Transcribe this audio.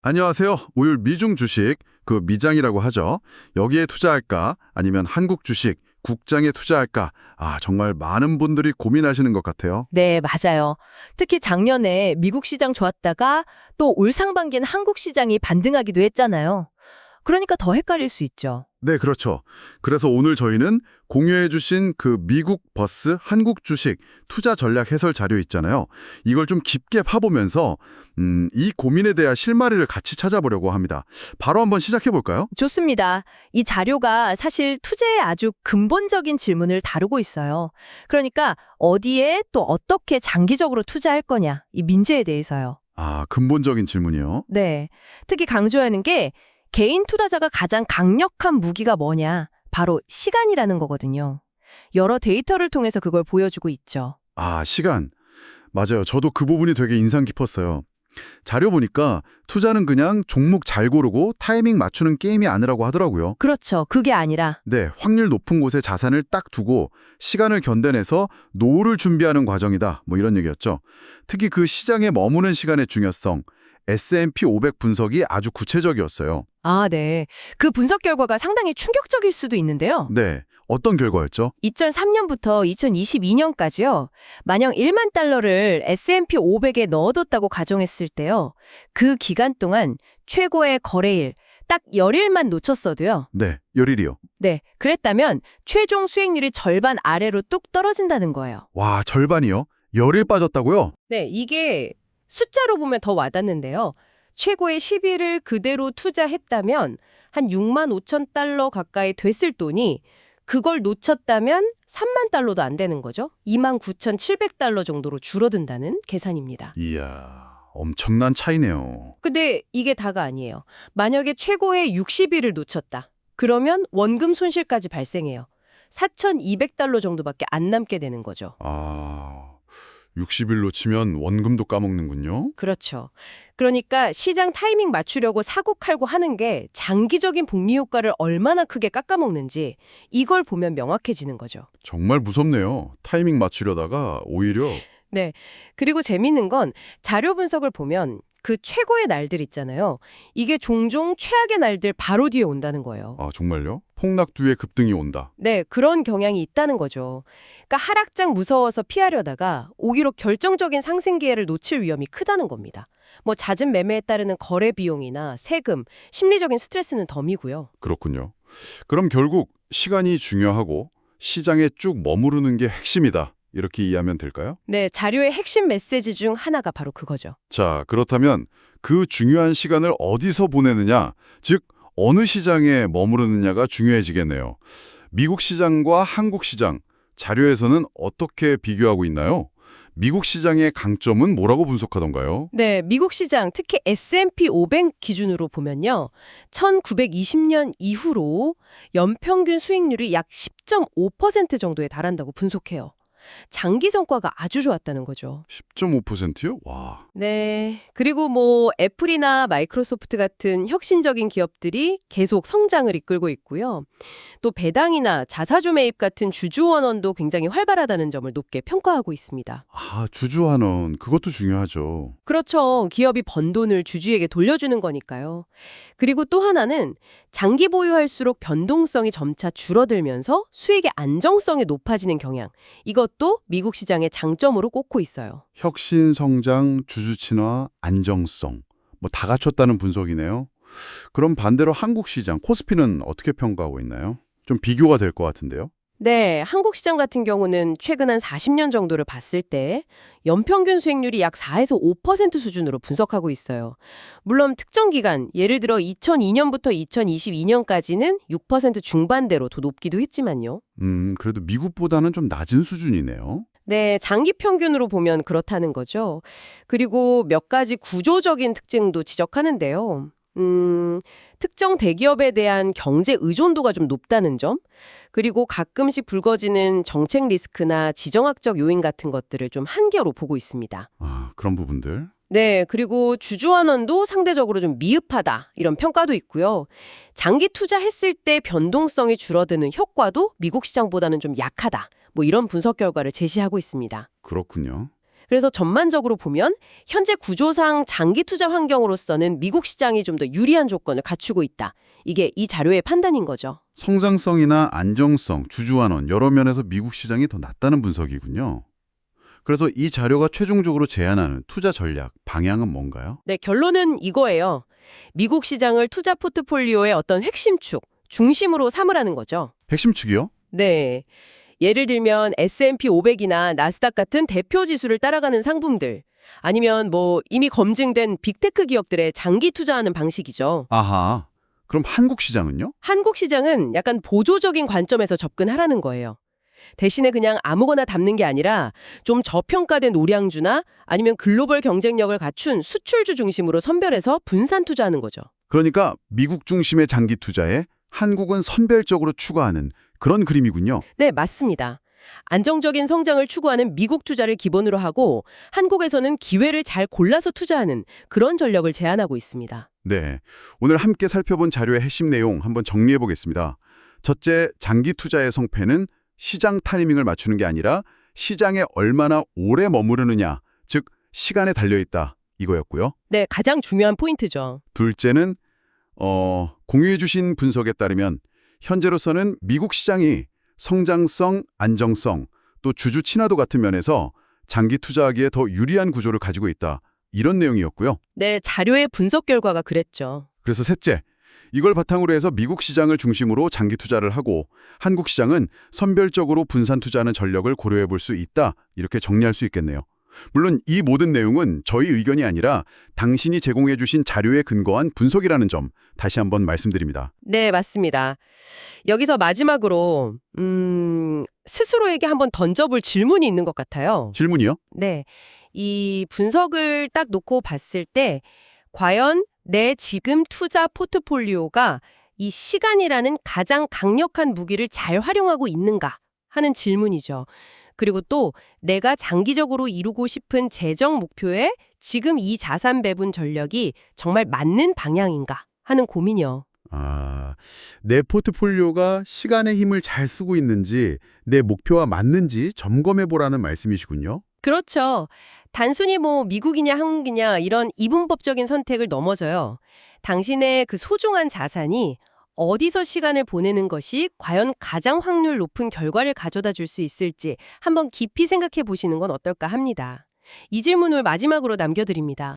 안녕하세요. 오늘 미중 주식, 그 미장이라고 하죠. 여기에 투자할까? 아니면 한국 주식, 국장에 투자할까? 정말 많은 분들이 고민하시는 것 같아요. 네, 맞아요. 특히 작년에 미국 시장 좋았다가 또 올 상반기엔 한국 시장이 반등하기도 했잖아요. 그러니까 더 헷갈릴 수 있죠. 네, 그렇죠. 그래서 오늘 저희는 공유해 주신 그 미국 버스 한국 주식 투자 전략 해설 자료 있잖아요. 이걸 좀 깊게 파보면서 이 고민에 대한 실마리를 같이 찾아보려고 합니다. 바로 한번 시작해 볼까요? 좋습니다. 이 자료가 사실 투자의 아주 근본적인 질문을 다루고 있어요. 그러니까 어디에 또 어떻게 장기적으로 투자할 거냐, 이 민재에 대해서요. 근본적인 질문이요. 네. 특히 강조하는 게 개인 투자자가 가장 강력한 무기가 뭐냐, 바로 시간이라는 거거든요. 여러 데이터를 통해서 그걸 보여주고 있죠. 시간. 맞아요. 저도 그 부분이 되게 인상 깊었어요. 자료 보니까 투자는 그냥 종목 잘 고르고 타이밍 맞추는 게임이 아니라고 하더라고요. 그렇죠. 그게 아니라 네, 확률 높은 곳에 자산을 딱 두고 시간을 견뎌내서 노후를 준비하는 과정이다. 뭐 이런 얘기였죠. 특히 그 시장에 머무는 시간의 중요성, S&P 500 분석이 아주 구체적이었어요. 네. 그 분석 결과가 상당히 충격적일 수도 있는데요. 네, 어떤 결과였죠? 2003년부터 2022년까지요. 만약 1만 달러를 S&P 500에 넣어뒀다고 가정했을 때요. 그 기간 동안 최고의 거래일, 딱 열일만 놓쳤어도요. 네, 열일이요. 네, 그랬다면 최종 수익률이 절반 아래로 뚝 떨어진다는 거예요. 와, 절반이요? 열일 빠졌다고요? 네, 이게 숫자로 보면 더 와닿는데요. 최고의 10일을 그대로 투자했다면 한 6만 5천 달러 가까이 됐을 돈이 그걸 놓쳤다면 3만 달러도 안 되는 거죠. 2만 9,700달러 정도로 줄어든다는 계산입니다. 이야, 엄청난 차이네요. 근데 이게 다가 아니에요. 만약에 최고의 60일을 놓쳤다. 그러면 원금 손실까지 발생해요. 4,200달러 정도밖에 안 남게 되는 거죠. 60일 놓치면 원금도 까먹는군요. 그렇죠. 그러니까 시장 타이밍 맞추려고 사고팔고 하는 게 장기적인 복리 효과를 얼마나 크게 깎아먹는지 이걸 보면 명확해지는 거죠. 정말 무섭네요. 타이밍 맞추려다가 오히려 네. 그리고 재밌는 건 자료 분석을 보면 그 최고의 날들 있잖아요. 이게 종종 최악의 날들 바로 뒤에 온다는 거예요. 정말요? 폭락 뒤에 급등이 온다. 네, 그런 경향이 있다는 거죠. 그러니까 하락장 무서워서 피하려다가 오히려 결정적인 상승 기회를 놓칠 위험이 크다는 겁니다. 뭐 잦은 매매에 따르는 거래 비용이나 세금, 심리적인 스트레스는 덤이고요. 그렇군요. 그럼 결국 시간이 중요하고 시장에 쭉 머무르는 게 핵심이다. 이렇게 이해하면 될까요? 네, 자료의 핵심 메시지 중 하나가 바로 그거죠. 자, 그렇다면 그 중요한 시간을 어디서 보내느냐, 즉 어느 시장에 머무르느냐가 중요해지겠네요. 미국 시장과 한국 시장, 자료에서는 어떻게 비교하고 있나요? 미국 시장의 강점은 뭐라고 분석하던가요? 네, 미국 시장, 특히 S&P 500 기준으로 보면요. 1920년 이후로 연평균 수익률이 약 10.5% 정도에 달한다고 분석해요. 장기 성과가 아주 좋았다는 거죠. 10.5%요? 와. 네. 그리고 뭐 애플이나 마이크로소프트 같은 혁신적인 기업들이 계속 성장을 이끌고 있고요. 또 배당이나 자사주 매입 같은 주주원원도 굉장히 활발하다는 점을 높게 평가하고 있습니다. 주주환원, 그것도 중요하죠. 그렇죠. 기업이 번 돈을 주주에게 돌려주는 거니까요. 그리고 또 하나는 장기 보유할수록 변동성이 점차 줄어들면서 수익의 안정성이 높아지는 경향. 이것도 미국 시장의 장점으로 꼽고 있어요. 혁신, 성장, 주주 친화, 안정성. 뭐 다 갖췄다는 분석이네요. 그럼 반대로 한국 시장, 코스피는 어떻게 평가하고 있나요? 좀 비교가 될 것 같은데요. 네, 한국 시장 같은 경우는 최근 한 40년 정도를 봤을 때 연평균 수익률이 약 4에서 5% 수준으로 분석하고 있어요. 물론 특정 기간, 예를 들어 2002년부터 2022년까지는 6% 중반대로 더 높기도 했지만요. 그래도 미국보다는 좀 낮은 수준이네요. 네, 장기 평균으로 보면 그렇다는 거죠. 그리고 몇 가지 구조적인 특징도 지적하는데요. 특정 대기업에 대한 경제 의존도가 좀 높다는 점, 그리고 가끔씩 불거지는 정책 리스크나 지정학적 요인 같은 것들을 좀 한계로 보고 있습니다. 그런 부분들. 네, 그리고 주주환원도 상대적으로 좀 미흡하다, 이런 평가도 있고요. 장기 투자했을 때 변동성이 줄어드는 효과도 미국 시장보다는 좀 약하다, 뭐 이런 분석 결과를 제시하고 있습니다. 그렇군요. 그래서 전반적으로 보면 현재 구조상 장기 투자 환경으로서는 미국 시장이 좀 더 유리한 조건을 갖추고 있다. 이게 이 자료의 판단인 거죠. 성장성이나 안정성, 주주환원 여러 면에서 미국 시장이 더 낫다는 분석이군요. 그래서 이 자료가 최종적으로 제안하는 투자 전략, 방향은 뭔가요? 네, 결론은 이거예요. 미국 시장을 투자 포트폴리오의 어떤 핵심 축, 중심으로 삼으라는 거죠. 핵심 축이요? 네. 예를 들면 S&P 500이나 나스닥 같은 대표 지수를 따라가는 상품들, 아니면 이미 검증된 빅테크 기업들에 장기 투자하는 방식이죠. 아하. 그럼 한국 시장은요? 한국 시장은 약간 보조적인 관점에서 접근하라는 거예요. 대신에 그냥 아무거나 담는 게 아니라 좀 저평가된 우량주나 아니면 글로벌 경쟁력을 갖춘 수출주 중심으로 선별해서 분산 투자하는 거죠. 그러니까 미국 중심의 장기 투자에 한국은 선별적으로 추가하는 그런 그림이군요. 네, 맞습니다. 안정적인 성장을 추구하는 미국 투자를 기본으로 하고 한국에서는 기회를 잘 골라서 투자하는 그런 전략을 제안하고 있습니다. 네. 오늘 함께 살펴본 자료의 핵심 내용 한번 정리해 보겠습니다. 첫째, 장기 투자의 성패는 시장 타이밍을 맞추는 게 아니라 시장에 얼마나 오래 머무르느냐, 즉 시간에 달려있다 이거였고요. 네, 가장 중요한 포인트죠. 둘째는 공유해 주신 분석에 따르면 현재로서는 미국 시장이 성장성, 안정성, 또 주주 친화도 같은 면에서 장기 투자하기에 더 유리한 구조를 가지고 있다. 이런 내용이었고요. 네, 자료의 분석 결과가 그랬죠. 그래서 셋째, 이걸 바탕으로 해서 미국 시장을 중심으로 장기 투자를 하고 한국 시장은 선별적으로 분산 투자하는 전략을 고려해 볼 수 있다. 이렇게 정리할 수 있겠네요. 물론 이 모든 내용은 저희 의견이 아니라 당신이 제공해 주신 자료에 근거한 분석이라는 점 다시 한번 말씀드립니다. 네, 맞습니다. 여기서 마지막으로 스스로에게 한번 던져볼 질문이 있는 것 같아요. 질문이요? 네, 이 분석을 딱 놓고 봤을 때 과연 내 지금 투자 포트폴리오가 이 시간이라는 가장 강력한 무기를 잘 활용하고 있는가 하는 질문이죠. 그리고 또 내가 장기적으로 이루고 싶은 재정 목표에 지금 이 자산 배분 전략이 정말 맞는 방향인가 하는 고민이요. 내 포트폴리오가 시간의 힘을 잘 쓰고 있는지 내 목표와 맞는지 점검해 보라는 말씀이시군요. 그렇죠. 단순히 미국이냐 한국이냐 이런 이분법적인 선택을 넘어서요. 당신의 그 소중한 자산이 어디서 시간을 보내는 것이 과연 가장 확률 높은 결과를 가져다 줄 수 있을지 한번 깊이 생각해 보시는 건 어떨까 합니다. 이 질문을 마지막으로 남겨드립니다.